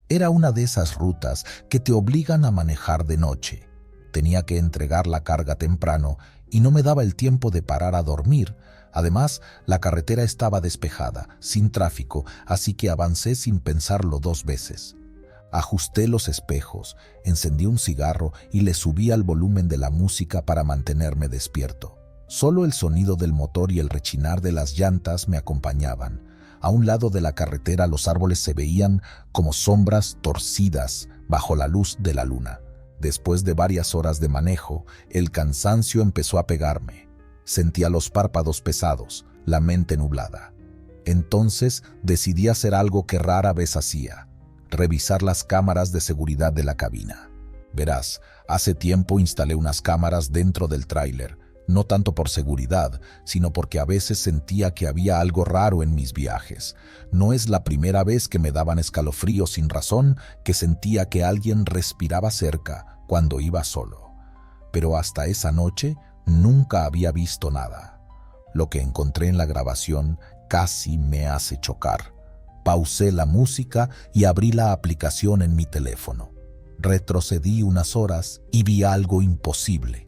Era una de esas rutas que te obligan a manejar de noche. Tenía que entregar la carga temprano y no me daba el tiempo de parar a dormir. Además, la carretera estaba despejada, sin tráfico, así que avancé sin pensarlo 2 veces. Ajusté los espejos, encendí un cigarro y le subí al volumen de la música para mantenerme despierto. Solo el sonido del motor y el rechinar de las llantas me acompañaban. A un lado de la carretera los árboles se veían como sombras torcidas bajo la luz de la luna. Después de varias horas de manejo, el cansancio empezó a pegarme. Sentía los párpados pesados, la mente nublada. Entonces decidí hacer algo que rara vez hacía: revisar las cámaras de seguridad de la cabina. Verás, hace tiempo instalé unas cámaras dentro del tráiler, no tanto por seguridad, sino porque a veces sentía que había algo raro en mis viajes. No es la primera vez que me daban escalofríos sin razón, que sentía que alguien respiraba cerca cuando iba solo. Pero hasta esa noche nunca había visto nada. Lo que encontré en la grabación casi me hace chocar. Pausé la música y abrí la aplicación en mi teléfono. Retrocedí unas horas y vi algo imposible.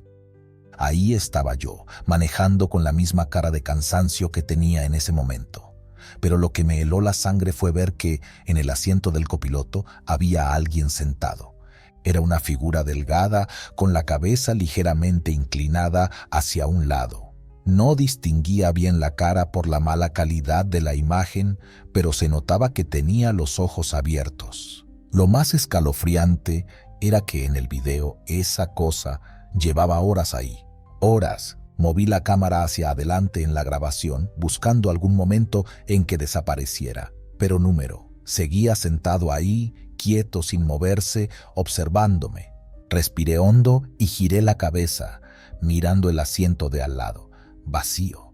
Ahí estaba yo, manejando con la misma cara de cansancio que tenía en ese momento. Pero lo que me heló la sangre fue ver que en el asiento del copiloto había alguien sentado. Era una figura delgada, con la cabeza ligeramente inclinada hacia un lado. No distinguía bien la cara por la mala calidad de la imagen, pero se notaba que tenía los ojos abiertos. Lo más escalofriante era que en el video esa cosa llevaba horas ahí. Horas. Moví la cámara hacia adelante en la grabación, buscando algún momento en que desapareciera. Pero seguía sentado ahí, quieto, sin moverse, observándome. Respiré hondo y giré la cabeza, mirando el asiento de al lado. Vacío.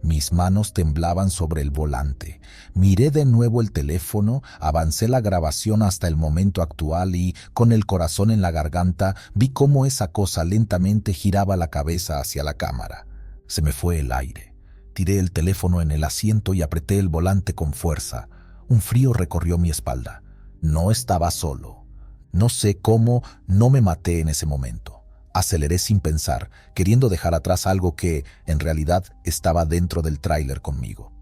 Mis manos temblaban sobre el volante. Miré de nuevo el teléfono, avancé la grabación hasta el momento actual y, con el corazón en la garganta, vi cómo esa cosa lentamente giraba la cabeza hacia la cámara. Se me fue el aire. Tiré el teléfono en el asiento y apreté el volante con fuerza. Un frío recorrió mi espalda. No estaba solo. No sé cómo no me maté en ese momento. Aceleré sin pensar, queriendo dejar atrás algo que, en realidad, estaba dentro del tráiler conmigo.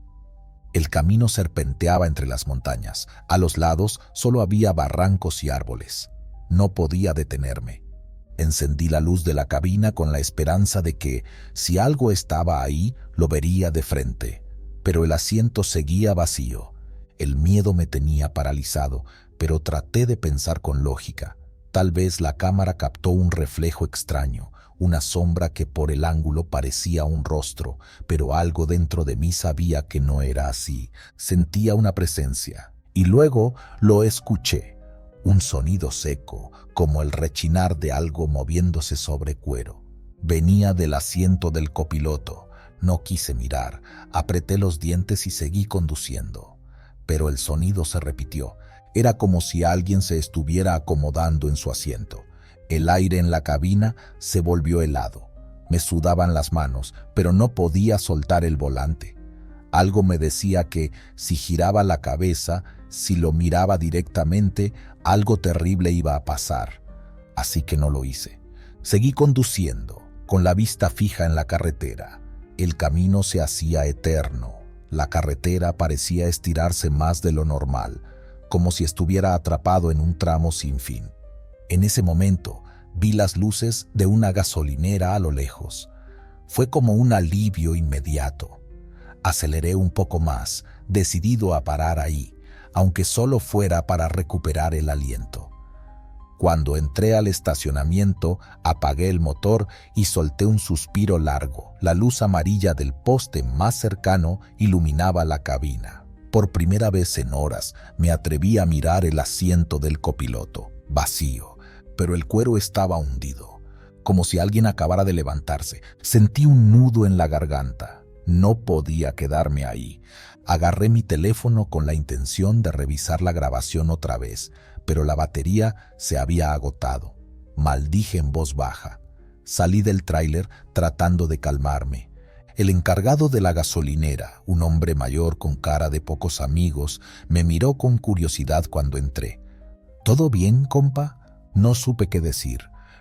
El camino serpenteaba entre las montañas. A los lados solo había barrancos y árboles. No podía detenerme. Encendí la luz de la cabina con la esperanza de que, si algo estaba ahí, lo vería de frente. Pero el asiento seguía vacío. El miedo me tenía paralizado, pero traté de pensar con lógica. Tal vez la cámara captó un reflejo extraño, una sombra que por el ángulo parecía un rostro, pero algo dentro de mí sabía que no era así. Sentía una presencia. Y luego lo escuché. Un sonido seco, como el rechinar de algo moviéndose sobre cuero. Venía del asiento del copiloto. No quise mirar, apreté los dientes y seguí conduciendo. Pero el sonido se repitió. Era como si alguien se estuviera acomodando en su asiento. El aire en la cabina se volvió helado. Me sudaban las manos, pero no podía soltar el volante. Algo me decía que, si giraba la cabeza, si lo miraba directamente, algo terrible iba a pasar. Así que no lo hice. Seguí conduciendo, con la vista fija en la carretera. El camino se hacía eterno. La carretera parecía estirarse más de lo normal, como si estuviera atrapado en un tramo sin fin. En ese momento vi las luces de una gasolinera a lo lejos. Fue como un alivio inmediato. Aceleré un poco más, decidido a parar ahí, aunque solo fuera para recuperar el aliento. Cuando entré al estacionamiento, apagué el motor y solté un suspiro largo. La luz amarilla del poste más cercano iluminaba la cabina. Por primera vez en horas me atreví a mirar el asiento del copiloto, vacío, pero el cuero estaba hundido, como si alguien acabara de levantarse. Sentí un nudo en la garganta. No podía quedarme ahí. Agarré mi teléfono con la intención de revisar la grabación otra vez, pero la batería se había agotado. Maldije en voz baja. Salí del tráiler tratando de calmarme. El encargado de la gasolinera, un hombre mayor con cara de pocos amigos, me miró con curiosidad cuando entré. ¿Todo bien, compa? No supe qué decir.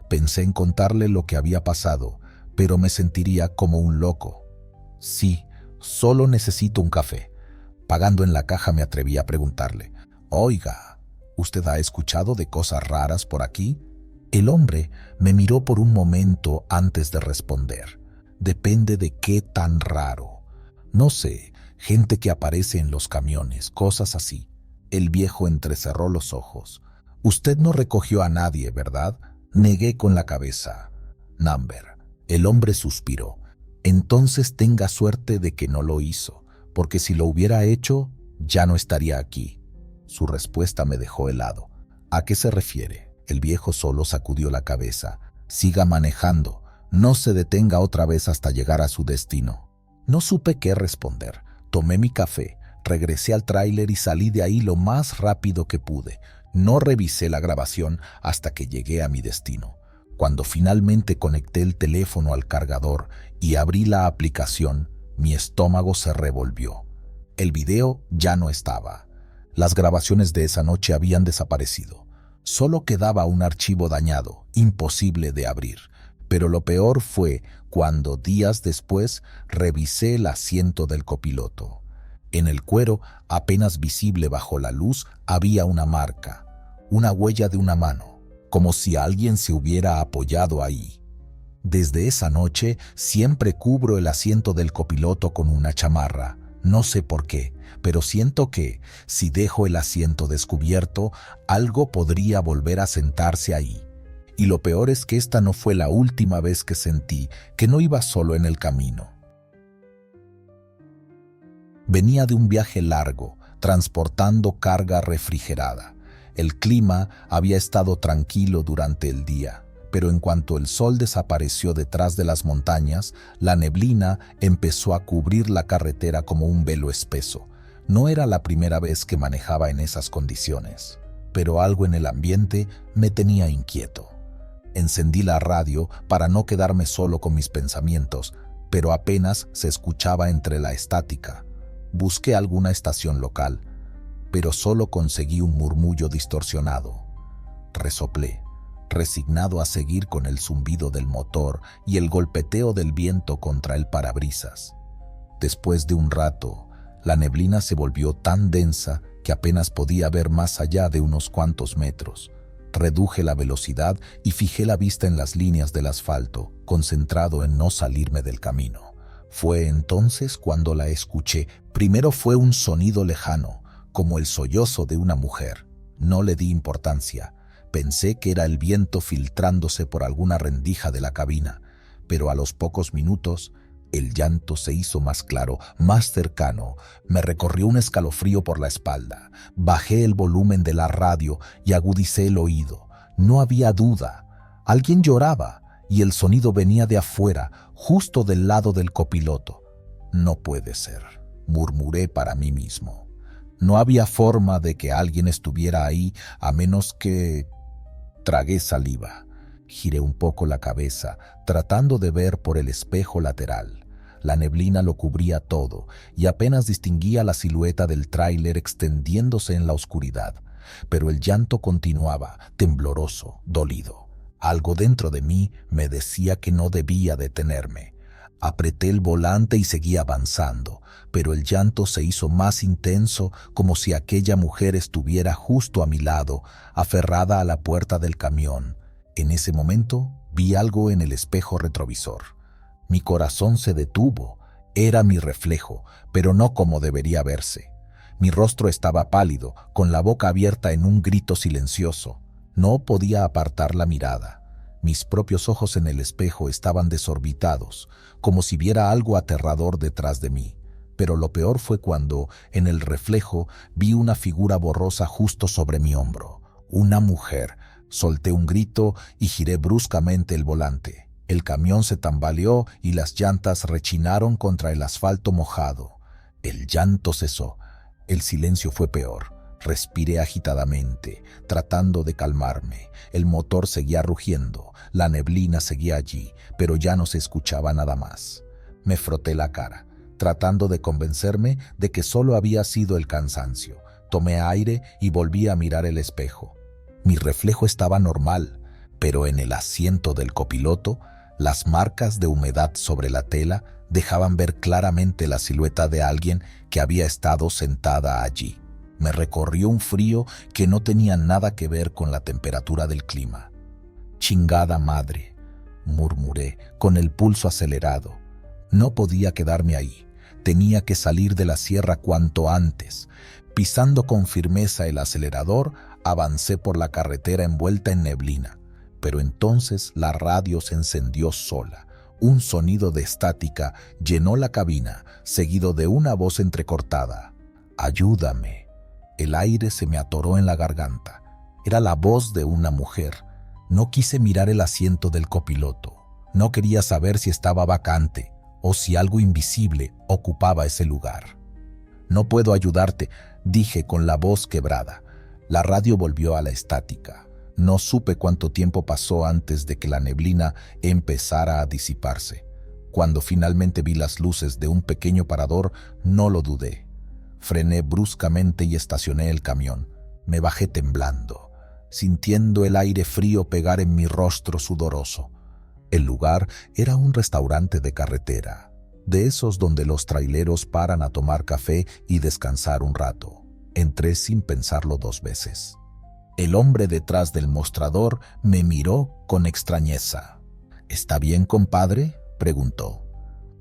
Pensé en contarle lo que había pasado, pero me sentiría como un loco. Sí, solo necesito un café. Pagando en la caja me atreví a preguntarle, «Oiga, ¿usted ha escuchado de cosas raras por aquí?» El hombre me miró por un momento antes de responder. Depende de qué tan raro. No sé, gente que aparece en los camiones, cosas así. El viejo entrecerró los ojos. «Usted no recogió a nadie, ¿verdad?» Negué con la cabeza. «Number». El hombre suspiró. «Entonces tenga suerte de que no lo hizo, porque si lo hubiera hecho, ya no estaría aquí». Su respuesta me dejó helado. «¿A qué se refiere?» El viejo solo sacudió la cabeza. «Siga manejando. No se detenga otra vez hasta llegar a su destino». No supe qué responder. Tomé mi café, regresé al tráiler y salí de ahí lo más rápido que pude. No revisé la grabación hasta que llegué a mi destino. Cuando finalmente conecté el teléfono al cargador y abrí la aplicación, mi estómago se revolvió. El video ya no estaba. Las grabaciones de esa noche habían desaparecido. Solo quedaba un archivo dañado, imposible de abrir. Pero lo peor fue cuando, días después, revisé el asiento del copiloto. En el cuero, apenas visible bajo la luz, había una marca, una huella de una mano, como si alguien se hubiera apoyado ahí. Desde esa noche siempre cubro el asiento del copiloto con una chamarra. No sé por qué, pero siento que, si dejo el asiento descubierto, algo podría volver a sentarse ahí. Y lo peor es que esta no fue la última vez que sentí que no iba solo en el camino. Venía de un viaje largo, transportando carga refrigerada. El clima había estado tranquilo durante el día, pero en cuanto el sol desapareció detrás de las montañas, la neblina empezó a cubrir la carretera como un velo espeso. No era la primera vez que manejaba en esas condiciones, pero algo en el ambiente me tenía inquieto. Encendí la radio para no quedarme solo con mis pensamientos, pero apenas se escuchaba entre la estática. Busqué alguna estación local, pero solo conseguí un murmullo distorsionado. Resoplé, resignado a seguir con el zumbido del motor y el golpeteo del viento contra el parabrisas. Después de un rato, la neblina se volvió tan densa que apenas podía ver más allá de unos cuantos metros. Reduje la velocidad y fijé la vista en las líneas del asfalto, concentrado en no salirme del camino. Fue entonces cuando la escuché. Primero fue un sonido lejano, como el sollozo de una mujer. No le di importancia. Pensé que era el viento filtrándose por alguna rendija de la cabina, pero a los pocos minutos el llanto se hizo más claro, más cercano. Me recorrió un escalofrío por la espalda. Bajé el volumen de la radio y agudicé el oído. No había duda. Alguien lloraba y el sonido venía de afuera, justo del lado del copiloto. No puede ser, murmuré para mí mismo. No había forma de que alguien estuviera ahí a menos que... Tragué saliva. Giré un poco la cabeza, tratando de ver por el espejo lateral. La neblina lo cubría todo y apenas distinguía la silueta del tráiler extendiéndose en la oscuridad. Pero el llanto continuaba, tembloroso, dolido. Algo dentro de mí me decía que no debía detenerme. Apreté el volante y seguí avanzando, pero el llanto se hizo más intenso, como si aquella mujer estuviera justo a mi lado, aferrada a la puerta del camión. En ese momento vi algo en el espejo retrovisor. Mi corazón se detuvo. Era mi reflejo, pero no como debería verse. Mi rostro estaba pálido, con la boca abierta en un grito silencioso. No podía apartar la mirada. Mis propios ojos en el espejo estaban desorbitados, como si viera algo aterrador detrás de mí. Pero lo peor fue cuando, en el reflejo, vi una figura borrosa justo sobre mi hombro. Una mujer. Solté un grito y giré bruscamente el volante. El camión se tambaleó y las llantas rechinaron contra el asfalto mojado. El llanto cesó. El silencio fue peor. Respiré agitadamente, tratando de calmarme. El motor seguía rugiendo, la neblina seguía allí, pero ya no se escuchaba nada más. Me froté la cara, tratando de convencerme de que solo había sido el cansancio. Tomé aire y volví a mirar el espejo. Mi reflejo estaba normal, pero en el asiento del copiloto, las marcas de humedad sobre la tela dejaban ver claramente la silueta de alguien que había estado sentada allí. Me recorrió un frío que no tenía nada que ver con la temperatura del clima. «Chingada madre», murmuré, con el pulso acelerado. No podía quedarme ahí. Tenía que salir de la sierra cuanto antes. Pisando con firmeza el acelerador, avancé por la carretera envuelta en neblina. Pero entonces la radio se encendió sola. Un sonido de estática llenó la cabina, seguido de una voz entrecortada. «Ayúdame». El aire se me atoró en la garganta. Era la voz de una mujer. No quise mirar el asiento del copiloto. No quería saber si estaba vacante o si algo invisible ocupaba ese lugar. «No puedo ayudarte», dije con la voz quebrada. La radio volvió a la estática. No supe cuánto tiempo pasó antes de que la neblina empezara a disiparse. Cuando finalmente vi las luces de un pequeño parador, no lo dudé. Frené bruscamente y estacioné el camión. Me bajé temblando, sintiendo el aire frío pegar en mi rostro sudoroso. El lugar era un restaurante de carretera, de esos donde los traileros paran a tomar café y descansar un rato. Entré sin pensarlo 2 veces. El hombre detrás del mostrador me miró con extrañeza. «¿Está bien, compadre?», preguntó.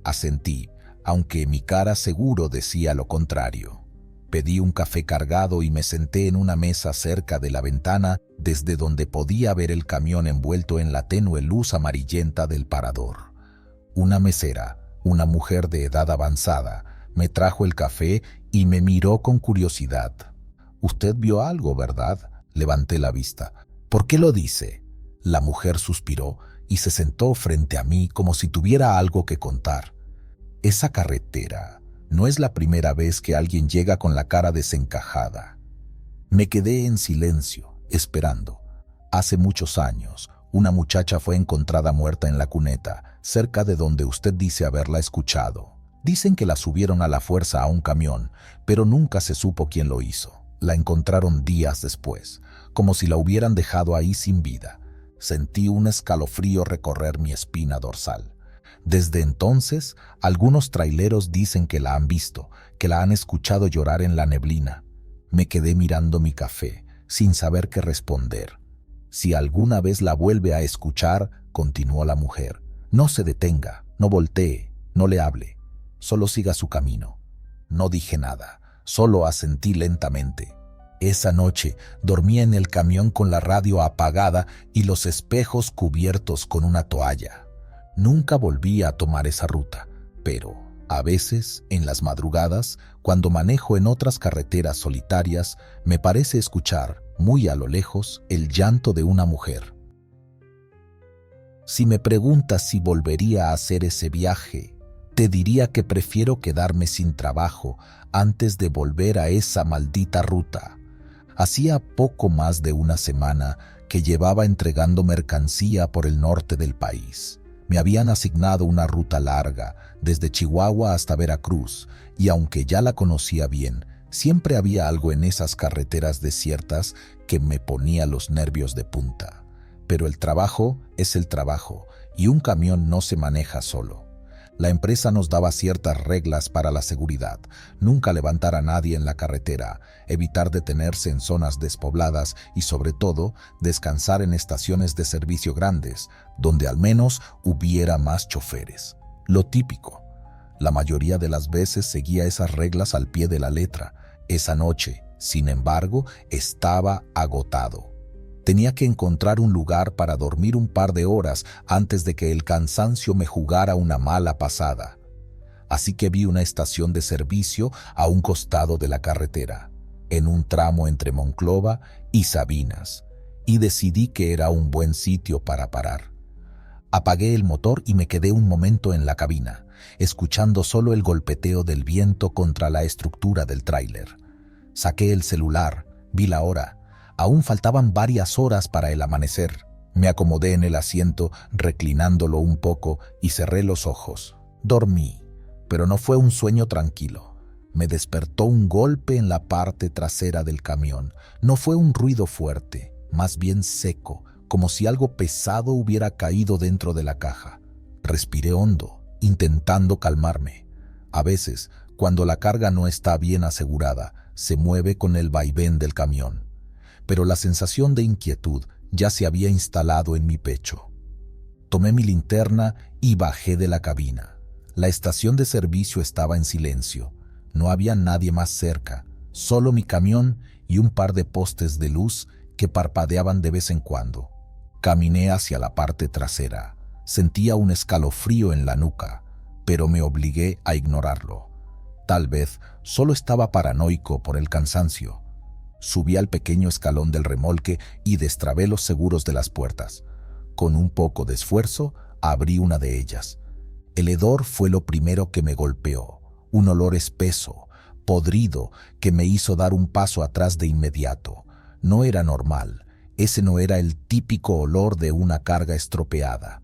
Asentí, aunque mi cara seguro decía lo contrario. Pedí un café cargado y me senté en una mesa cerca de la ventana, desde donde podía ver el camión envuelto en la tenue luz amarillenta del parador. Una mesera, una mujer de edad avanzada, me trajo el café y me miró con curiosidad. «Usted vio algo, ¿verdad?», levanté la vista. «¿Por qué lo dice?». La mujer suspiró y se sentó frente a mí como si tuviera algo que contar. «Esa carretera no es la primera vez que alguien llega con la cara desencajada». Me quedé en silencio, esperando. «Hace muchos años, una muchacha fue encontrada muerta en la cuneta, cerca de donde usted dice haberla escuchado. Dicen que la subieron a la fuerza a un camión, pero nunca se supo quién lo hizo. La encontraron días después, como si la hubieran dejado ahí sin vida». Sentí un escalofrío recorrer mi espina dorsal. Desde entonces, algunos traileros dicen que la han visto, que la han escuchado llorar en la neblina. Me quedé mirando mi café, sin saber qué responder. «Si alguna vez la vuelve a escuchar», continuó la mujer, «no se detenga, no voltee, no le hable, solo siga su camino». No dije nada, solo asentí lentamente. Esa noche dormí en el camión con la radio apagada y los espejos cubiertos con una toalla. Nunca volví a tomar esa ruta, pero a veces, en las madrugadas, cuando manejo en otras carreteras solitarias, me parece escuchar, muy a lo lejos, el llanto de una mujer. Si me preguntas si volvería a hacer ese viaje, te diría que prefiero quedarme sin trabajo antes de volver a esa maldita ruta. Hacía poco más de una semana que llevaba entregando mercancía por el norte del país. Me habían asignado una ruta larga, desde Chihuahua hasta Veracruz, y aunque ya la conocía bien, siempre había algo en esas carreteras desiertas que me ponía los nervios de punta. Pero el trabajo es el trabajo, y un camión no se maneja solo. La empresa nos daba ciertas reglas para la seguridad: nunca levantar a nadie en la carretera, evitar detenerse en zonas despobladas y, sobre todo, descansar en estaciones de servicio grandes, donde al menos hubiera más choferes. Lo típico. La mayoría de las veces seguía esas reglas al pie de la letra. Esa noche, sin embargo, estaba agotado. Tenía que encontrar un lugar para dormir un par de horas antes de que el cansancio me jugara una mala pasada. Así que vi una estación de servicio a un costado de la carretera, en un tramo entre Monclova y Sabinas, y decidí que era un buen sitio para parar. Apagué el motor y me quedé un momento en la cabina, escuchando solo el golpeteo del viento contra la estructura del tráiler. Saqué el celular, vi la hora. Aún faltaban varias horas para el amanecer. Me acomodé en el asiento, reclinándolo un poco, y cerré los ojos. Dormí, pero no fue un sueño tranquilo. Me despertó un golpe en la parte trasera del camión. No fue un ruido fuerte, más bien seco, como si algo pesado hubiera caído dentro de la caja. Respiré hondo, intentando calmarme. A veces, cuando la carga no está bien asegurada, se mueve con el vaivén del camión. Pero la sensación de inquietud ya se había instalado en mi pecho. Tomé mi linterna y bajé de la cabina. La estación de servicio estaba en silencio. No había nadie más cerca, solo mi camión y un par de postes de luz que parpadeaban de vez en cuando. Caminé hacia la parte trasera. Sentía un escalofrío en la nuca, pero me obligué a ignorarlo. Tal vez solo estaba paranoico por el cansancio. Subí al pequeño escalón del remolque y destrabé los seguros de las puertas. Con un poco de esfuerzo, abrí una de ellas. El hedor fue lo primero que me golpeó, un olor espeso, podrido, que me hizo dar un paso atrás de inmediato. No era normal, ese no era el típico olor de una carga estropeada.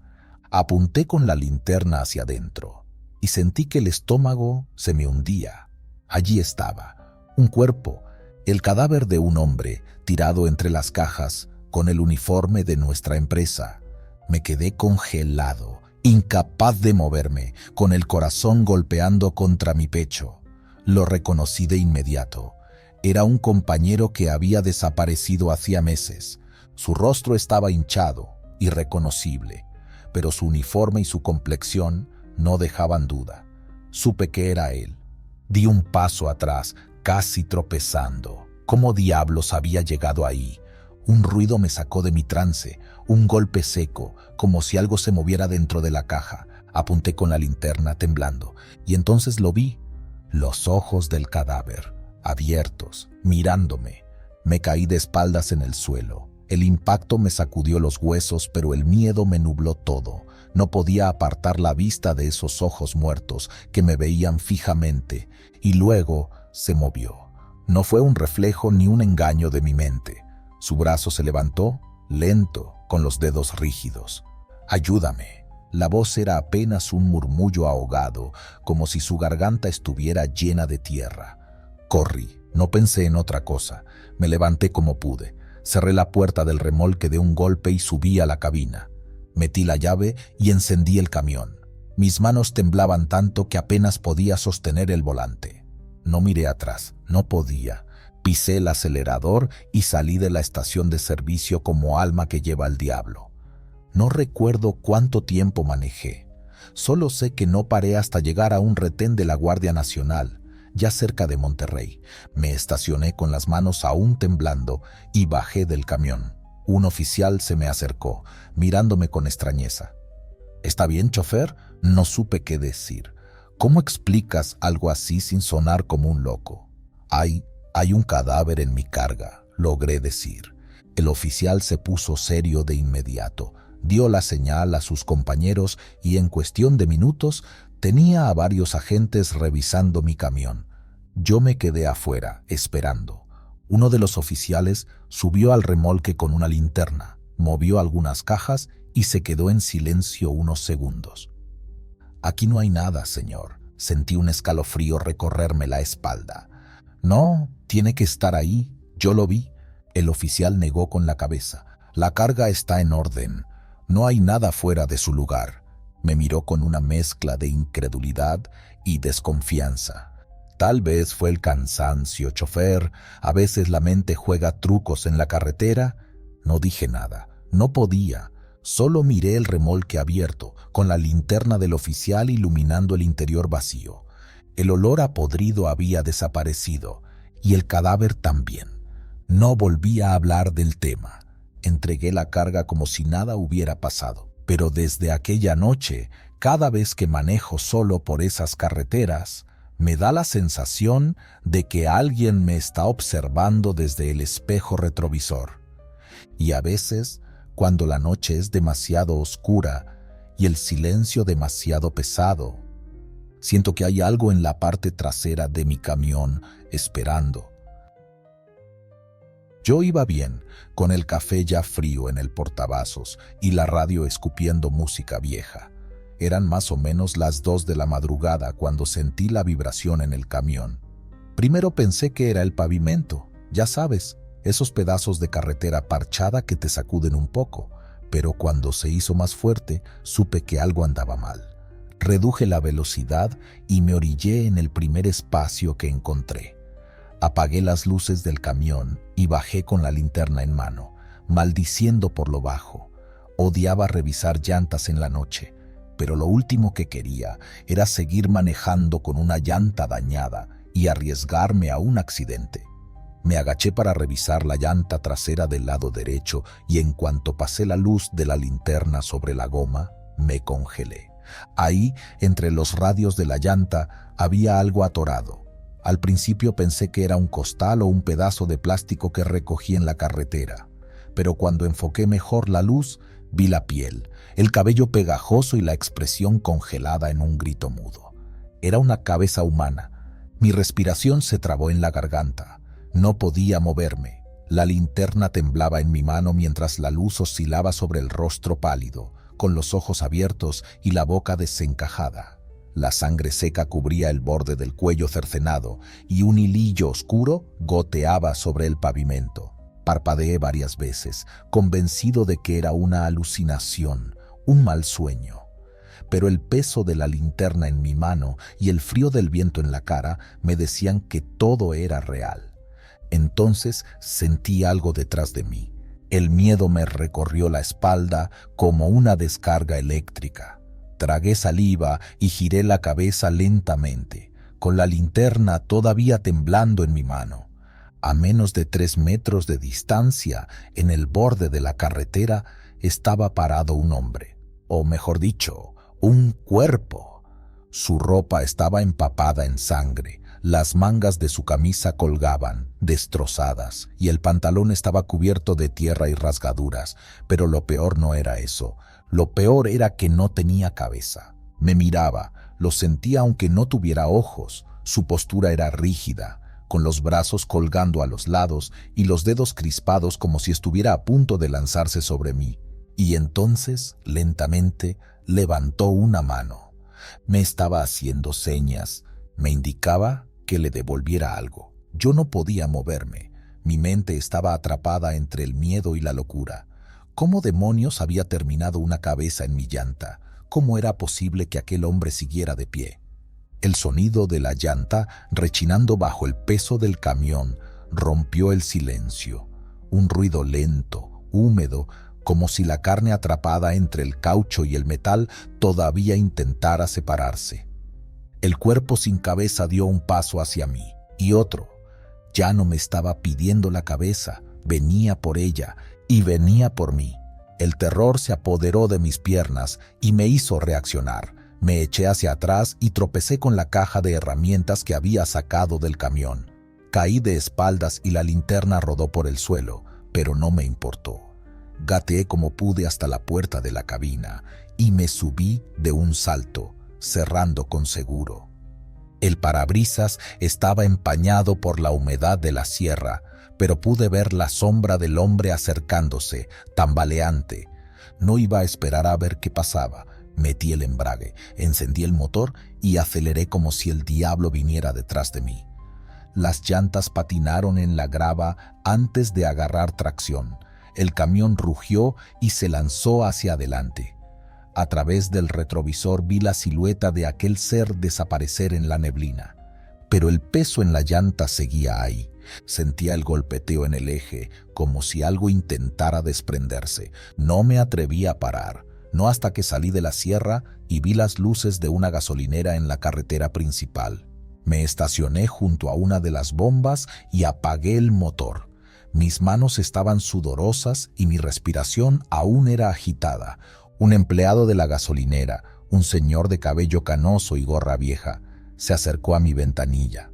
Apunté con la linterna hacia adentro y sentí que el estómago se me hundía. Allí estaba, un cuerpo, el cadáver de un hombre tirado entre las cajas con el uniforme de nuestra empresa. Me quedé congelado, incapaz de moverme, con el corazón golpeando contra mi pecho. Lo reconocí de inmediato. Era un compañero que había desaparecido hacía meses. Su rostro estaba hinchado, irreconocible, pero su uniforme y su complexión no dejaban duda. Supe que era él. Di un paso atrás, casi tropezando. ¿Cómo diablos había llegado ahí? Un ruido me sacó de mi trance, un golpe seco, como si algo se moviera dentro de la caja. Apunté con la linterna temblando, y entonces lo vi. Los ojos del cadáver, abiertos, mirándome. Me caí de espaldas en el suelo. El impacto me sacudió los huesos, pero el miedo me nubló todo. No podía apartar la vista de esos ojos muertos que me veían fijamente, y luego se movió. No fue un reflejo ni un engaño de mi mente. Su brazo se levantó, lento, con los dedos rígidos. «Ayúdame». La voz era apenas un murmullo ahogado, como si su garganta estuviera llena de tierra. Corrí, no pensé en otra cosa. Me levanté como pude. Cerré la puerta del remolque de un golpe y subí a la cabina. Metí la llave y encendí el camión. Mis manos temblaban tanto que apenas podía sostener el volante. No miré atrás, no podía. Pisé el acelerador y salí de la estación de servicio como alma que lleva al diablo. No recuerdo cuánto tiempo manejé. Solo sé que no paré hasta llegar a un retén de la Guardia Nacional, ya cerca de Monterrey. Me estacioné con las manos aún temblando y bajé del camión. Un oficial se me acercó, mirándome con extrañeza. «¿Está bien, chofer?». No supe qué decir. «¿Cómo explicas algo así sin sonar como un loco?». Hay un cadáver en mi carga», logré decir. El oficial se puso serio de inmediato. Dio la señal a sus compañeros y en cuestión de minutos tenía a varios agentes revisando mi camión. Yo me quedé afuera, esperando. Uno de los oficiales subió al remolque con una linterna, movió algunas cajas y se quedó en silencio unos segundos. «Aquí no hay nada, señor». Sentí un escalofrío recorrerme la espalda. «No, tiene que estar ahí. Yo lo vi». El oficial negó con la cabeza. «La carga está en orden. No hay nada fuera de su lugar». Me miró con una mezcla de incredulidad y desconfianza. «Tal vez fue el cansancio, chofer. A veces la mente juega trucos en la carretera». No dije nada. No podía. Solo miré el remolque abierto, con la linterna del oficial iluminando el interior vacío. El olor a podrido había desaparecido, y el cadáver también. No volví a hablar del tema. Entregué la carga como si nada hubiera pasado. Pero desde aquella noche, cada vez que manejo solo por esas carreteras, me da la sensación de que alguien me está observando desde el espejo retrovisor. Y a veces, cuando la noche es demasiado oscura y el silencio demasiado pesado, siento que hay algo en la parte trasera de mi camión esperando. Yo iba bien, con el café ya frío en el portavasos y la radio escupiendo música vieja. Eran más o menos las 2 de la madrugada cuando sentí la vibración en el camión. Primero pensé que era el pavimento, ya sabes, esos pedazos de carretera parchada que te sacuden un poco, pero cuando se hizo más fuerte, supe que algo andaba mal. Reduje la velocidad y me orillé en el primer espacio que encontré. Apagué las luces del camión y bajé con la linterna en mano, maldiciendo por lo bajo. Odiaba revisar llantas en la noche, pero lo último que quería era seguir manejando con una llanta dañada y arriesgarme a un accidente. Me agaché para revisar la llanta trasera del lado derecho y en cuanto pasé la luz de la linterna sobre la goma, me congelé. Ahí, entre los radios de la llanta, había algo atorado. Al principio pensé que era un costal o un pedazo de plástico que recogí en la carretera, pero cuando enfoqué mejor la luz, vi la piel, el cabello pegajoso y la expresión congelada en un grito mudo. Era una cabeza humana. Mi respiración se trabó en la garganta. No podía moverme. La linterna temblaba en mi mano mientras la luz oscilaba sobre el rostro pálido, con los ojos abiertos y la boca desencajada. La sangre seca cubría el borde del cuello cercenado y un hilillo oscuro goteaba sobre el pavimento. Parpadeé varias veces, convencido de que era una alucinación, un mal sueño. Pero el peso de la linterna en mi mano y el frío del viento en la cara me decían que todo era real. Entonces sentí algo detrás de mí. El miedo me recorrió la espalda como una descarga eléctrica. Tragué saliva y giré la cabeza lentamente, con la linterna todavía temblando en mi mano. A menos de 3 metros de distancia, en el borde de la carretera, estaba parado un hombre, o mejor dicho, un cuerpo. Su ropa estaba empapada en sangre, las mangas de su camisa colgaban, destrozadas, y el pantalón estaba cubierto de tierra y rasgaduras, pero lo peor no era eso. Lo peor era que no tenía cabeza. Me miraba, lo sentía aunque no tuviera ojos. Su postura era rígida, con los brazos colgando a los lados y los dedos crispados como si estuviera a punto de lanzarse sobre mí. Y entonces, lentamente, levantó una mano. Me estaba haciendo señas. Me indicaba que le devolviera algo. Yo no podía moverme. Mi mente estaba atrapada entre el miedo y la locura. ¿Cómo demonios había terminado una cabeza en mi llanta? ¿Cómo era posible que aquel hombre siguiera de pie? El sonido de la llanta, rechinando bajo el peso del camión, rompió el silencio. Un ruido lento, húmedo, como si la carne atrapada entre el caucho y el metal todavía intentara separarse. El cuerpo sin cabeza dio un paso hacia mí, y otro. Ya no me estaba pidiendo la cabeza, venía por ella, y venía por mí. El terror se apoderó de mis piernas y me hizo reaccionar. Me eché hacia atrás y tropecé con la caja de herramientas que había sacado del camión. Caí de espaldas y la linterna rodó por el suelo, pero no me importó. Gateé como pude hasta la puerta de la cabina y me subí de un salto, cerrando con seguro. El parabrisas estaba empañado por la humedad de la sierra, pero pude ver la sombra del hombre acercándose, tambaleante. No iba a esperar a ver qué pasaba. Metí el embrague, encendí el motor y aceleré como si el diablo viniera detrás de mí. Las llantas patinaron en la grava antes de agarrar tracción. El camión rugió y se lanzó hacia adelante. A través del retrovisor vi la silueta de aquel ser desaparecer en la neblina. Pero el peso en la llanta seguía ahí. Sentía el golpeteo en el eje, como si algo intentara desprenderse. No me atreví a parar, no hasta que salí de la sierra y vi las luces de una gasolinera en la carretera principal. Me estacioné junto a una de las bombas y apagué el motor. Mis manos estaban sudorosas y mi respiración aún era agitada. Un empleado de la gasolinera, un señor de cabello canoso y gorra vieja, se acercó a mi ventanilla.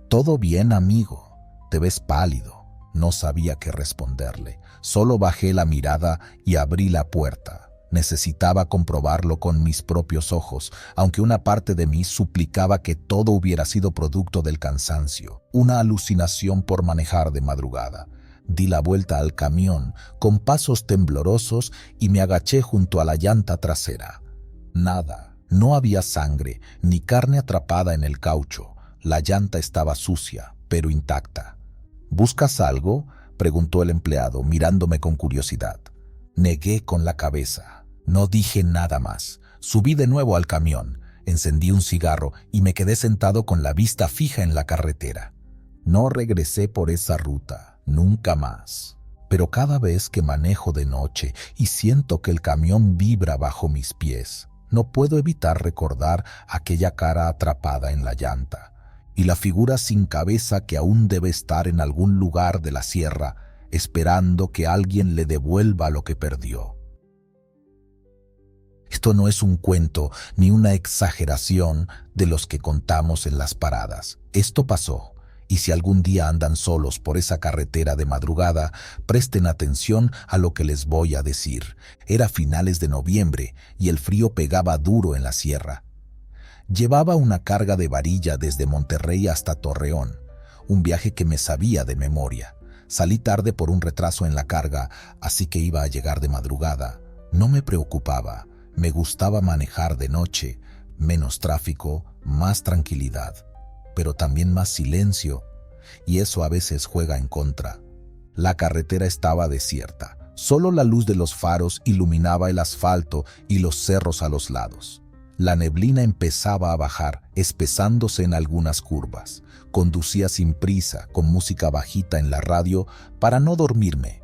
«¿Todo bien, amigo? Te ves pálido». No sabía qué responderle. Solo bajé la mirada y abrí la puerta. Necesitaba comprobarlo con mis propios ojos, aunque una parte de mí suplicaba que todo hubiera sido producto del cansancio, una alucinación por manejar de madrugada. Di la vuelta al camión con pasos temblorosos y me agaché junto a la llanta trasera. Nada, no había sangre ni carne atrapada en el caucho. La llanta estaba sucia, pero intacta. «¿Buscas algo?», preguntó el empleado, mirándome con curiosidad. Negué con la cabeza. No dije nada más. Subí de nuevo al camión, encendí un cigarro y me quedé sentado con la vista fija en la carretera. No regresé por esa ruta, nunca más. Pero cada vez que manejo de noche y siento que el camión vibra bajo mis pies, no puedo evitar recordar aquella cara atrapada en la llanta y la figura sin cabeza que aún debe estar en algún lugar de la sierra, esperando que alguien le devuelva lo que perdió. Esto no es un cuento ni una exageración de los que contamos en las paradas. Esto pasó. Y si algún día andan solos por esa carretera de madrugada, presten atención a lo que les voy a decir. Era finales de noviembre y el frío pegaba duro en la sierra. Llevaba una carga de varilla desde Monterrey hasta Torreón, un viaje que me sabía de memoria. Salí tarde por un retraso en la carga, así que iba a llegar de madrugada. No me preocupaba, me gustaba manejar de noche, menos tráfico, más tranquilidad, pero también más silencio, y eso a veces juega en contra. La carretera estaba desierta, solo la luz de los faros iluminaba el asfalto y los cerros a los lados. La neblina empezaba a bajar, espesándose en algunas curvas. Conducía sin prisa, con música bajita en la radio, para no dormirme.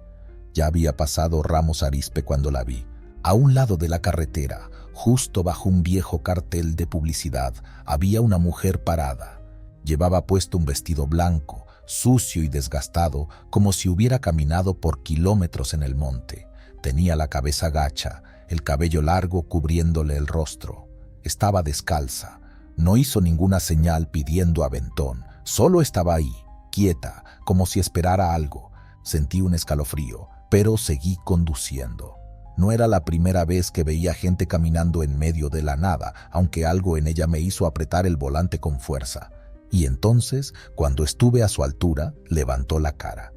Ya había pasado Ramos Arizpe cuando la vi. A un lado de la carretera, justo bajo un viejo cartel de publicidad, había una mujer parada. Llevaba puesto un vestido blanco, sucio y desgastado, como si hubiera caminado por kilómetros en el monte. Tenía la cabeza gacha, el cabello largo cubriéndole el rostro. Estaba descalza. No hizo ninguna señal pidiendo aventón. Solo estaba ahí, quieta, como si esperara algo. Sentí un escalofrío, pero seguí conduciendo. No era la primera vez que veía gente caminando en medio de la nada, aunque algo en ella me hizo apretar el volante con fuerza. Y entonces, cuando estuve a su altura, levantó la cara.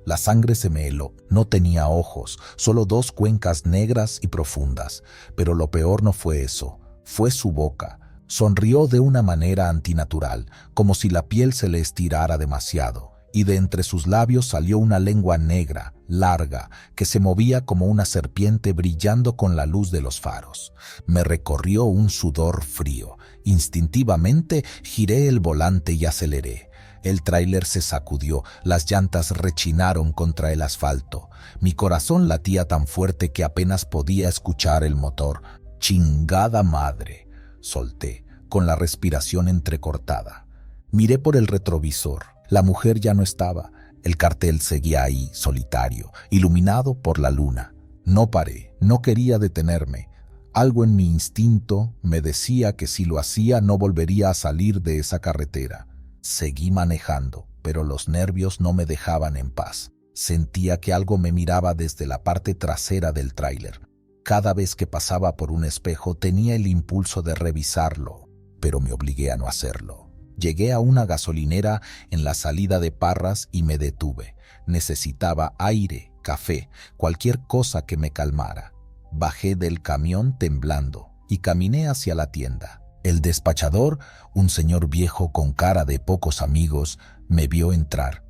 La sangre se me heló. No tenía ojos, solo dos cuencas negras y profundas. Pero lo peor no fue eso, fue su boca. Sonrió de una manera antinatural, como si la piel se le estirara demasiado, y de entre sus labios salió una lengua negra, larga, que se movía como una serpiente brillando con la luz de los faros. Me recorrió un sudor frío. Instintivamente giré el volante y aceleré. El tráiler se sacudió, las llantas rechinaron contra el asfalto. Mi corazón latía tan fuerte que apenas podía escuchar el motor. ¡Chingada madre!, solté, con la respiración entrecortada. Miré por el retrovisor. La mujer ya no estaba. El cartel seguía ahí, solitario, iluminado por la luna. No paré, no quería detenerme. Algo en mi instinto me decía que si lo hacía no volvería a salir de esa carretera. Seguí manejando, pero los nervios no me dejaban en paz. Sentía que algo me miraba desde la parte trasera del tráiler. Cada vez que pasaba por un espejo tenía el impulso de revisarlo, pero me obligué a no hacerlo. Llegué a una gasolinera en la salida de Parras y me detuve. Necesitaba aire, café, cualquier cosa que me calmara. Bajé del camión temblando y caminé hacia la tienda. El despachador, un señor viejo con cara de pocos amigos, me vio entrar.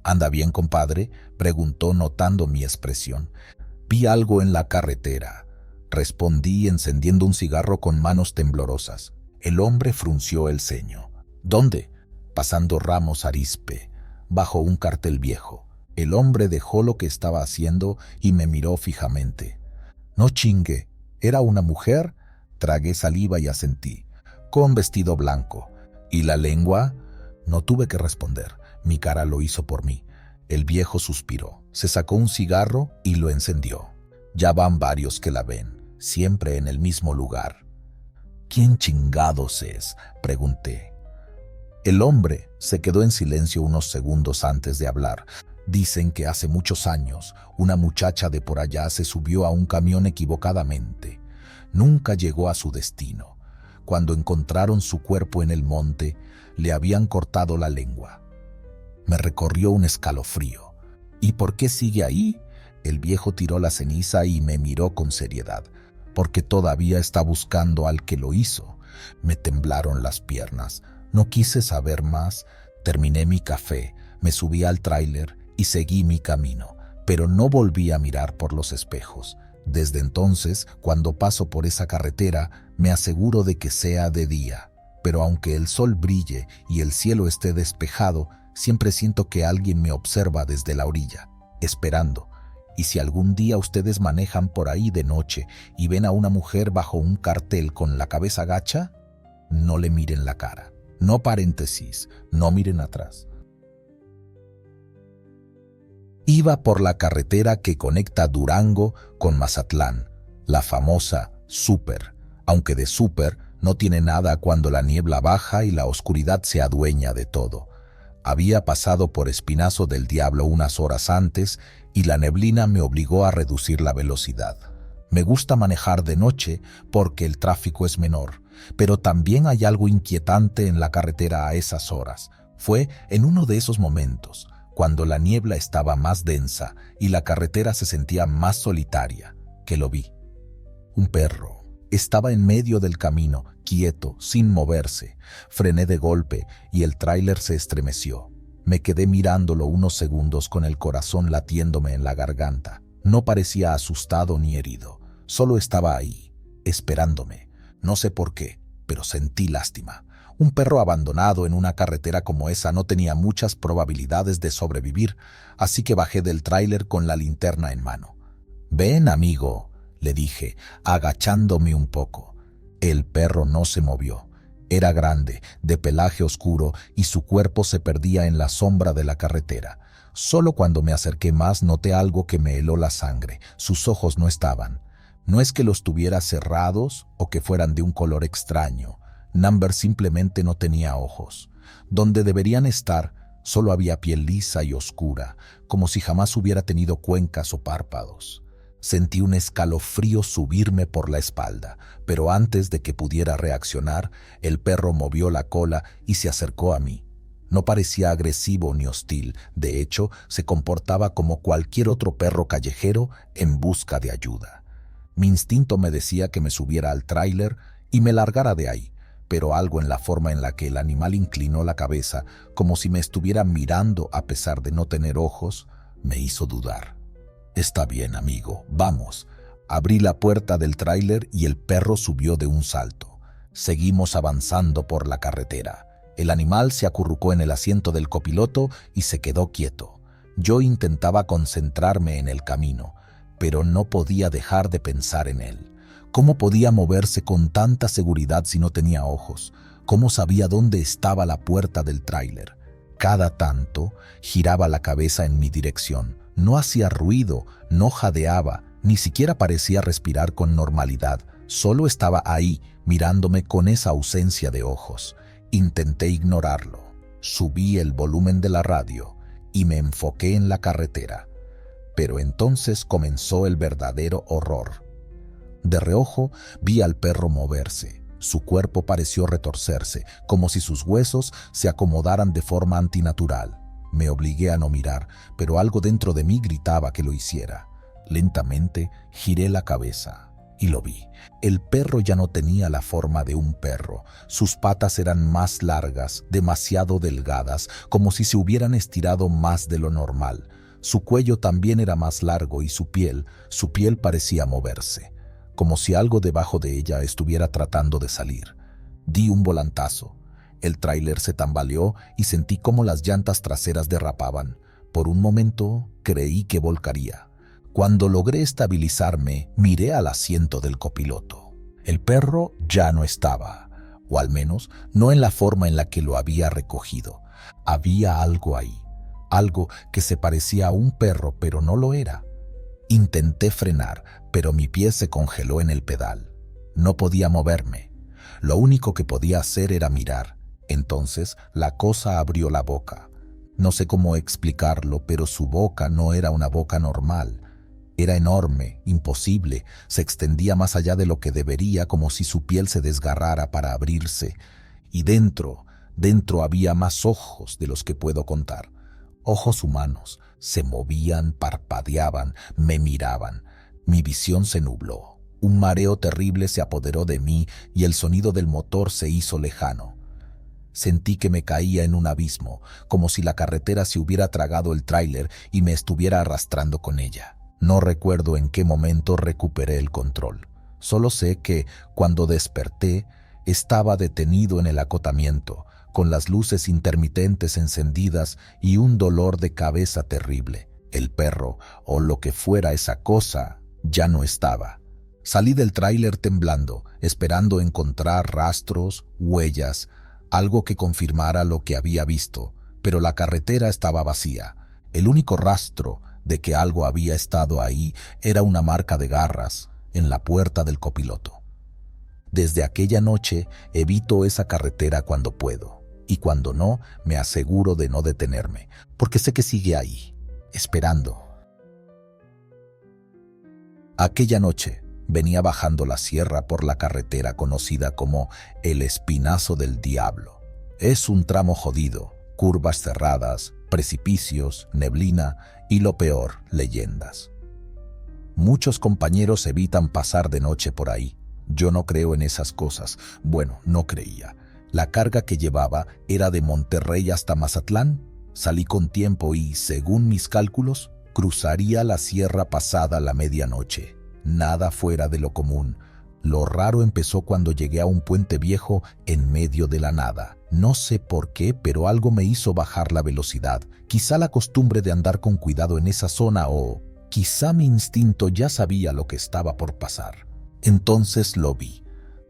«¿Anda bien, compadre?», preguntó notando mi expresión. «Vi algo en la carretera», respondí encendiendo un cigarro con manos temblorosas. El hombre frunció el ceño. «¿Dónde?». «Pasando Ramos Arizpe, bajo un cartel viejo». El hombre dejó lo que estaba haciendo y me miró fijamente. «No chingue, ¿era una mujer?». Tragué saliva y asentí. «Con vestido blanco». «¿Y la lengua?». No tuve que responder, mi cara lo hizo por mí. El viejo suspiró, se sacó un cigarro y lo encendió. «Ya van varios que la ven, siempre en el mismo lugar». «¿Quién chingados es?», pregunté. El hombre se quedó en silencio unos segundos antes de hablar. «Dicen que hace muchos años una muchacha de por allá se subió a un camión equivocadamente. Nunca llegó a su destino. Cuando encontraron su cuerpo en el monte, le habían cortado la lengua». Me recorrió un escalofrío. «¿Y por qué sigue ahí?». El viejo tiró la ceniza y me miró con seriedad. «Porque todavía está buscando al que lo hizo». Me temblaron las piernas. No quise saber más. Terminé mi café, me subí al tráiler y seguí mi camino, pero no volví a mirar por los espejos. Desde entonces, cuando paso por esa carretera, me aseguro de que sea de día. Pero aunque el sol brille y el cielo esté despejado, siempre siento que alguien me observa desde la orilla, esperando. Y si algún día ustedes manejan por ahí de noche y ven a una mujer bajo un cartel con la cabeza gacha, no le miren la cara. No paréntesis, no miren atrás. Iba por la carretera que conecta Durango con Mazatlán, la famosa Súper, aunque de súper no tiene nada cuando la niebla baja y la oscuridad se adueña de todo. Había pasado por Espinazo del Diablo unas horas antes y la neblina me obligó a reducir la velocidad. Me gusta manejar de noche porque el tráfico es menor, pero también hay algo inquietante en la carretera a esas horas. Fue en uno de esos momentos, cuando la niebla estaba más densa y la carretera se sentía más solitaria, que lo vi. Un perro estaba en medio del camino, quieto, sin moverse. Frené de golpe y el tráiler se estremeció. Me quedé mirándolo unos segundos con el corazón latiéndome en la garganta. No parecía asustado ni herido, solo estaba ahí, esperándome. No sé por qué, pero sentí lástima. Un perro abandonado en una carretera como esa no tenía muchas probabilidades de sobrevivir, así que bajé del tráiler con la linterna en mano. «Ven, amigo», le dije, agachándome un poco. El perro no se movió. Era grande, de pelaje oscuro, y su cuerpo se perdía en la sombra de la carretera. Solo cuando me acerqué más noté algo que me heló la sangre. Sus ojos no estaban. No es que los tuviera cerrados o que fueran de un color extraño. Number simplemente no tenía ojos. Donde deberían estar, solo había piel lisa y oscura, como si jamás hubiera tenido cuencas o párpados. Sentí un escalofrío subirme por la espalda, pero antes de que pudiera reaccionar, el perro movió la cola y se acercó a mí. No parecía agresivo ni hostil, de hecho, se comportaba como cualquier otro perro callejero en busca de ayuda. Mi instinto me decía que me subiera al tráiler y me largara de ahí, pero algo en la forma en la que el animal inclinó la cabeza, como si me estuviera mirando a pesar de no tener ojos, me hizo dudar. «Está bien, amigo, vamos». Abrí la puerta del tráiler y el perro subió de un salto. Seguimos avanzando por la carretera. El animal se acurrucó en el asiento del copiloto y se quedó quieto. Yo intentaba concentrarme en el camino, pero no podía dejar de pensar en él. ¿Cómo podía moverse con tanta seguridad si no tenía ojos? ¿Cómo sabía dónde estaba la puerta del tráiler? Cada tanto giraba la cabeza en mi dirección. No hacía ruido, no jadeaba, ni siquiera parecía respirar con normalidad. Solo estaba ahí, mirándome con esa ausencia de ojos. Intenté ignorarlo. Subí el volumen de la radio y me enfoqué en la carretera. Pero entonces comenzó el verdadero horror. De reojo vi al perro moverse. Su cuerpo pareció retorcerse, como si sus huesos se acomodaran de forma antinatural. Me obligué a no mirar, pero algo dentro de mí gritaba que lo hiciera. Lentamente giré la cabeza y lo vi. El perro ya no tenía la forma de un perro. Sus patas eran más largas, demasiado delgadas, como si se hubieran estirado más de lo normal. Su cuello también era más largo y su piel parecía moverse, como si algo debajo de ella estuviera tratando de salir. Di un volantazo. El tráiler se tambaleó y sentí cómo las llantas traseras derrapaban. Por un momento creí que volcaría. Cuando logré estabilizarme, miré al asiento del copiloto. El perro ya no estaba, o al menos no en la forma en la que lo había recogido. Había algo ahí, algo que se parecía a un perro, pero no lo era. Intenté frenar, pero mi pie se congeló en el pedal. No podía moverme. Lo único que podía hacer era mirar. Entonces la cosa abrió la boca. No sé cómo explicarlo, pero su boca no era una boca normal. Era enorme, imposible, se extendía más allá de lo que debería, como si su piel se desgarrara para abrirse. Y dentro había más ojos de los que puedo contar. Ojos humanos, se movían, parpadeaban, me miraban. Mi visión se nubló. Un mareo terrible se apoderó de mí y el sonido del motor se hizo lejano. Sentí que me caía en un abismo, como si la carretera se hubiera tragado el tráiler y me estuviera arrastrando con ella. No recuerdo en qué momento recuperé el control. Solo sé que, cuando desperté, estaba detenido en el acotamiento, con las luces intermitentes encendidas y un dolor de cabeza terrible. El perro, o lo que fuera esa cosa, ya no estaba. Salí del tráiler temblando, esperando encontrar rastros, huellas, algo que confirmara lo que había visto, pero la carretera estaba vacía. El único rastro de que algo había estado ahí era una marca de garras en la puerta del copiloto. Desde aquella noche evito esa carretera cuando puedo, y cuando no, me aseguro de no detenerme, porque sé que sigue ahí, esperando. Aquella noche venía bajando la sierra por la carretera conocida como el Espinazo del Diablo. Es un tramo jodido, curvas cerradas, precipicios, neblina y, lo peor, leyendas. Muchos compañeros evitan pasar de noche por ahí. Yo no creo en esas cosas. Bueno, no creía. La carga que llevaba era de Monterrey hasta Mazatlán. Salí con tiempo y, según mis cálculos, cruzaría la sierra pasada la medianoche. Nada fuera de lo común. Lo raro empezó cuando llegué a un puente viejo en medio de la nada. No sé por qué, pero algo me hizo bajar la velocidad. Quizá la costumbre de andar con cuidado en esa zona, o quizá mi instinto ya sabía lo que estaba por pasar. Entonces lo vi.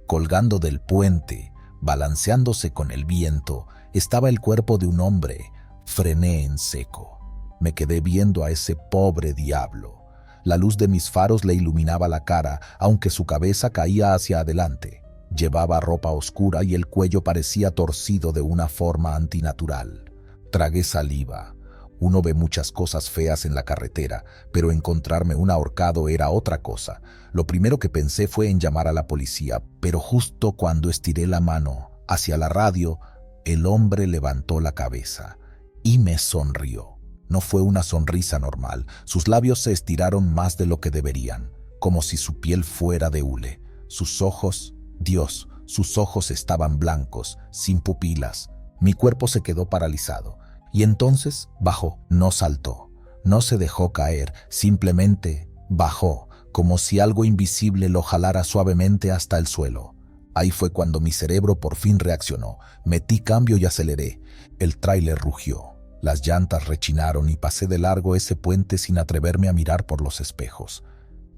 Colgando del puente, balanceándose con el viento, estaba el cuerpo de un hombre. Frené en seco. Me quedé viendo a ese pobre diablo. La luz de mis faros le iluminaba la cara, aunque su cabeza caía hacia adelante. Llevaba ropa oscura y el cuello parecía torcido de una forma antinatural. Tragué saliva. Uno ve muchas cosas feas en la carretera, pero encontrarme un ahorcado era otra cosa. Lo primero que pensé fue en llamar a la policía, pero justo cuando estiré la mano hacia la radio, el hombre levantó la cabeza y me sonrió. No fue una sonrisa normal. Sus labios se estiraron más de lo que deberían, como si su piel fuera de hule. Sus ojos, Dios, sus ojos estaban blancos, sin pupilas. Mi cuerpo se quedó paralizado. Y entonces bajó, no saltó, no se dejó caer, simplemente bajó, como si algo invisible lo jalara suavemente hasta el suelo. Ahí fue cuando mi cerebro por fin reaccionó. Metí cambio y aceleré. El tráiler rugió. Las llantas rechinaron y pasé de largo ese puente sin atreverme a mirar por los espejos.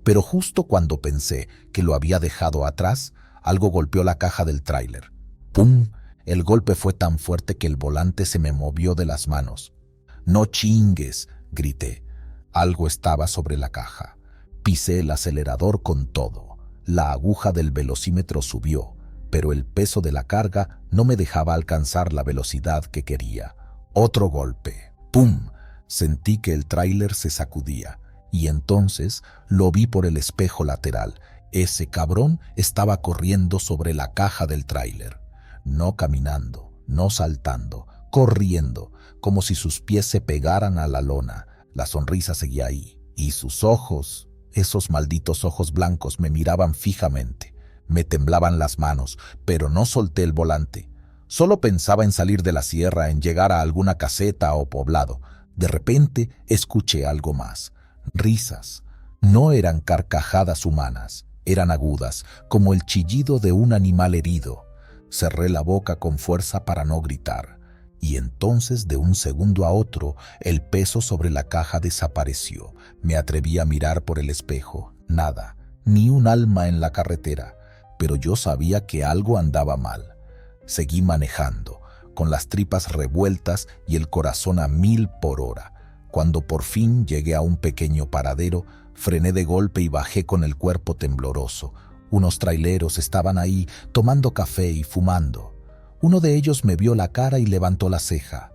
Pero justo cuando pensé que lo había dejado atrás, algo golpeó la caja del tráiler. ¡Pum! El golpe fue tan fuerte que el volante se me movió de las manos. ¡No chingues!, grité. Algo estaba sobre la caja. Pisé el acelerador con todo. La aguja del velocímetro subió, pero el peso de la carga no me dejaba alcanzar la velocidad que quería. Otro golpe. ¡Pum! Sentí que el tráiler se sacudía, y entonces lo vi por el espejo lateral. Ese cabrón estaba corriendo sobre la caja del tráiler. No caminando, no saltando, corriendo, como si sus pies se pegaran a la lona. La sonrisa seguía ahí, y sus ojos, esos malditos ojos blancos, me miraban fijamente. Me temblaban las manos, pero no solté el volante. Solo pensaba en salir de la sierra, en llegar a alguna caseta o poblado. De repente escuché algo más. Risas. No eran carcajadas humanas, eran agudas, como el chillido de un animal herido. Cerré la boca con fuerza para no gritar, y entonces de un segundo a otro el peso sobre la caja desapareció. Me atreví a mirar por el espejo. Nada, ni un alma en la carretera, pero yo sabía que algo andaba mal. Seguí manejando, con las tripas revueltas y el corazón a 1000 por hora. Cuando por fin llegué a un pequeño paradero, frené de golpe y bajé con el cuerpo tembloroso. Unos traileros estaban ahí, tomando café y fumando. Uno de ellos me vio la cara y levantó la ceja.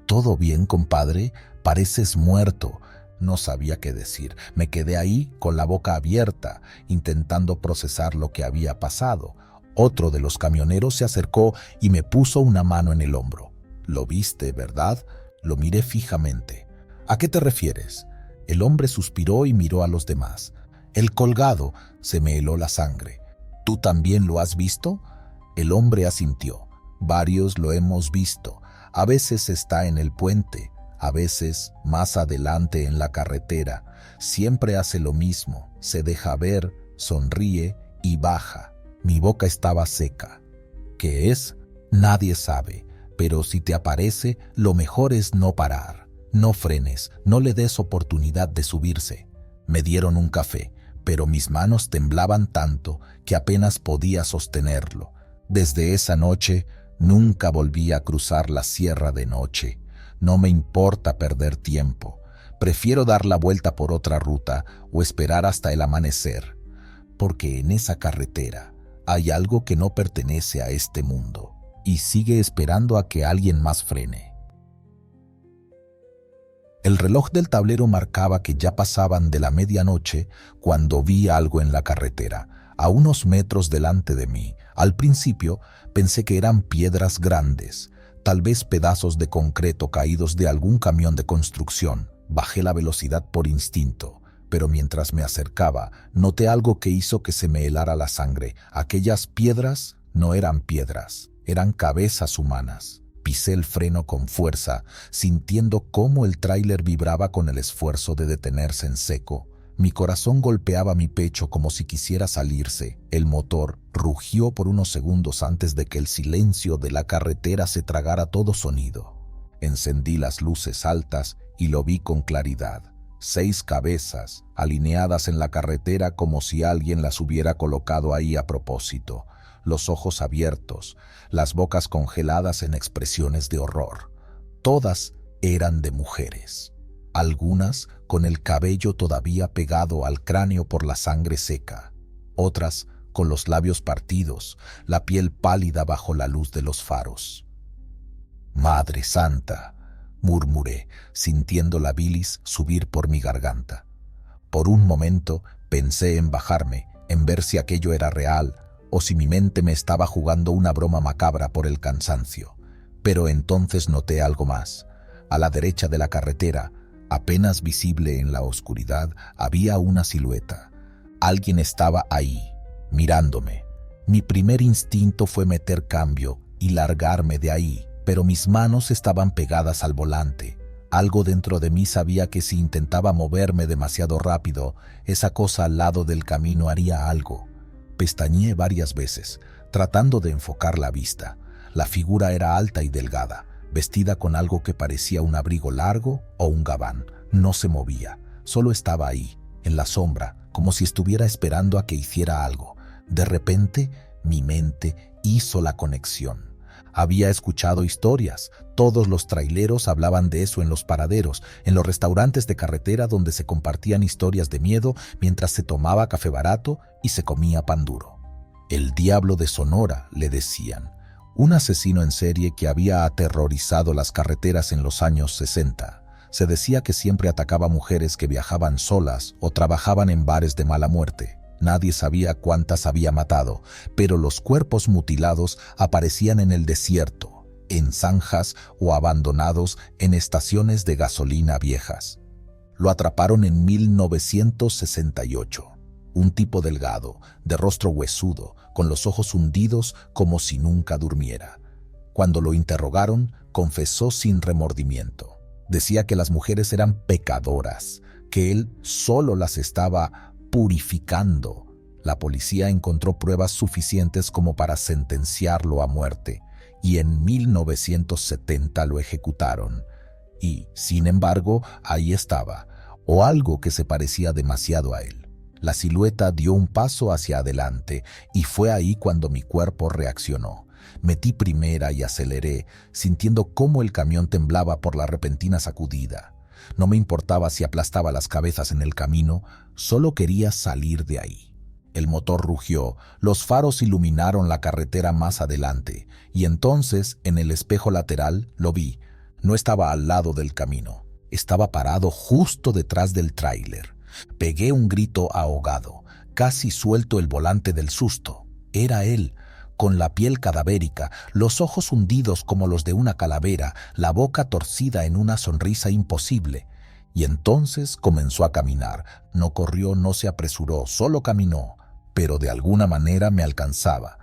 «¿Todo bien, compadre? Pareces muerto». No sabía qué decir. Me quedé ahí con la boca abierta, intentando procesar lo que había pasado. Otro de los camioneros se acercó y me puso una mano en el hombro. «¿Lo viste, verdad?». Lo miré fijamente. «¿A qué te refieres?». El hombre suspiró y miró a los demás. «El colgado», se me heló la sangre. «¿Tú también lo has visto?». El hombre asintió. Varios lo hemos visto. A veces está en el puente, a veces más adelante en la carretera. Siempre hace lo mismo, se deja ver, sonríe y baja. Mi boca estaba seca. ¿Qué es? Nadie sabe, pero si te aparece, lo mejor es no parar. No frenes, no le des oportunidad de subirse. Me dieron un café, pero mis manos temblaban tanto que apenas podía sostenerlo. Desde esa noche, nunca volví a cruzar la sierra de noche. No me importa perder tiempo. Prefiero dar la vuelta por otra ruta o esperar hasta el amanecer, porque en esa carretera hay algo que no pertenece a este mundo y sigue esperando a que alguien más frene. El reloj del tablero marcaba que ya pasaban de la medianoche cuando vi algo en la carretera, a unos metros delante de mí. Al principio pensé que eran piedras grandes, tal vez pedazos de concreto caídos de algún camión de construcción. Bajé la velocidad por instinto, pero mientras me acercaba, noté algo que hizo que se me helara la sangre. Aquellas piedras no eran piedras, eran cabezas humanas. Pisé el freno con fuerza, sintiendo cómo el tráiler vibraba con el esfuerzo de detenerse en seco. Mi corazón golpeaba mi pecho como si quisiera salirse. El motor rugió por unos segundos antes de que el silencio de la carretera se tragara todo sonido. Encendí las luces altas y lo vi con claridad. 6 cabezas, alineadas en la carretera como si alguien las hubiera colocado ahí a propósito. Los ojos abiertos, las bocas congeladas en expresiones de horror. Todas eran de mujeres. Algunas con el cabello todavía pegado al cráneo por la sangre seca. Otras con los labios partidos, la piel pálida bajo la luz de los faros. «Madre Santa», murmuré, sintiendo la bilis subir por mi garganta. Por un momento pensé en bajarme, en ver si aquello era real o si mi mente me estaba jugando una broma macabra por el cansancio. Pero entonces noté algo más. A la derecha de la carretera, apenas visible en la oscuridad, había una silueta. Alguien estaba ahí, mirándome. Mi primer instinto fue meter cambio y largarme de ahí, pero mis manos estaban pegadas al volante. Algo dentro de mí sabía que si intentaba moverme demasiado rápido, esa cosa al lado del camino haría algo. Pestañeé varias veces, tratando de enfocar la vista. La figura era alta y delgada, vestida con algo que parecía un abrigo largo o un gabán. No se movía, solo estaba ahí, en la sombra, como si estuviera esperando a que hiciera algo. De repente, mi mente hizo la conexión. Había escuchado historias. Todos los traileros hablaban de eso en los paraderos, en los restaurantes de carretera donde se compartían historias de miedo mientras se tomaba café barato y se comía pan duro. El Diablo de Sonora, le decían, un asesino en serie que había aterrorizado las carreteras en los años 60. Se decía que siempre atacaba mujeres que viajaban solas o trabajaban en bares de mala muerte. Nadie sabía cuántas había matado, pero los cuerpos mutilados aparecían en el desierto, en zanjas o abandonados en estaciones de gasolina viejas. Lo atraparon en 1968. Un tipo delgado, de rostro huesudo, con los ojos hundidos como si nunca durmiera. Cuando lo interrogaron, confesó sin remordimiento. Decía que las mujeres eran pecadoras, que él solo las estaba purificando. La policía encontró pruebas suficientes como para sentenciarlo a muerte y en 1970 lo ejecutaron. Y, sin embargo, ahí estaba, o algo que se parecía demasiado a él. La silueta dio un paso hacia adelante y fue ahí cuando mi cuerpo reaccionó. Metí primera y aceleré, sintiendo cómo el camión temblaba por la repentina sacudida. No me importaba si aplastaba las cabezas en el camino, solo quería salir de ahí. El motor rugió, los faros iluminaron la carretera más adelante, y entonces, en el espejo lateral, lo vi. No estaba al lado del camino, estaba parado justo detrás del tráiler. Pegué un grito ahogado, casi suelto el volante del susto. Era él, con la piel cadavérica, los ojos hundidos como los de una calavera, la boca torcida en una sonrisa imposible. Y entonces comenzó a caminar. No corrió, no se apresuró, solo caminó, pero de alguna manera me alcanzaba.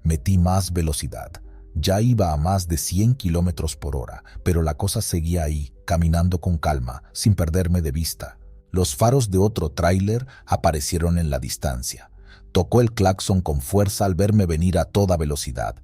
Metí más velocidad. Ya iba a más de 100 kilómetros por hora, pero la cosa seguía ahí, caminando con calma, sin perderme de vista. Los faros de otro tráiler aparecieron en la distancia. Tocó el claxon con fuerza al verme venir a toda velocidad.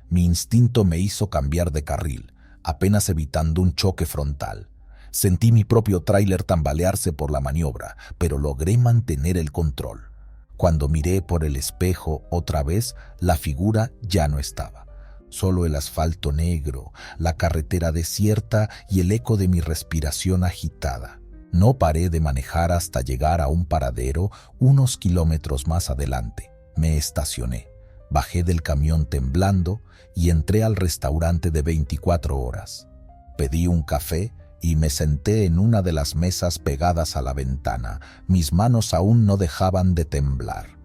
Mi instinto me hizo cambiar de carril, apenas evitando un choque frontal. Sentí mi propio tráiler tambalearse por la maniobra, pero logré mantener el control. Cuando miré por el espejo otra vez, la figura ya no estaba. Solo el asfalto negro, la carretera desierta y el eco de mi respiración agitada. No paré de manejar hasta llegar a un paradero unos kilómetros más adelante. Me estacioné, bajé del camión temblando y entré al restaurante de 24 horas. Pedí un café y me senté en una de las mesas pegadas a la ventana. Mis manos aún no dejaban de temblar.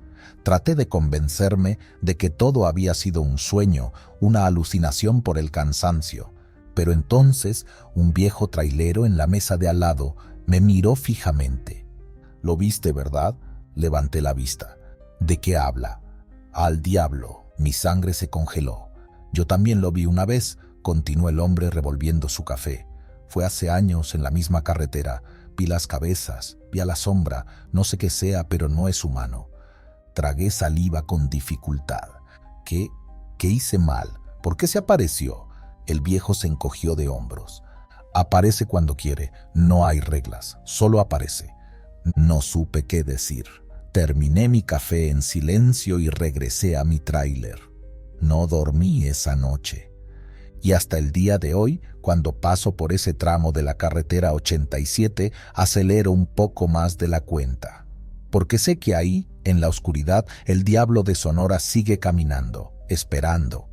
Traté de convencerme de que todo había sido un sueño, una alucinación por el cansancio. Pero entonces un viejo trailero en la mesa de al lado me miró fijamente. «¿Lo viste, verdad?», levanté la vista. «¿De qué habla?». «Al diablo». Mi sangre se congeló. «Yo también lo vi una vez», continuó el hombre revolviendo su café. «Fue hace años en la misma carretera. Vi las cabezas, vi a la sombra, no sé qué sea, pero no es humano». Tragué saliva con dificultad. ¿Qué hice mal? ¿Por qué se apareció? El viejo se encogió de hombros. «Aparece cuando quiere, no hay reglas, solo aparece». No supe qué decir. Terminé mi café en silencio y regresé a mi tráiler. No dormí esa noche. Y hasta el día de hoy, cuando paso por ese tramo de la carretera 87, acelero un poco más de la cuenta. Porque sé que ahí, en la oscuridad, el diablo de Sonora sigue caminando, esperando,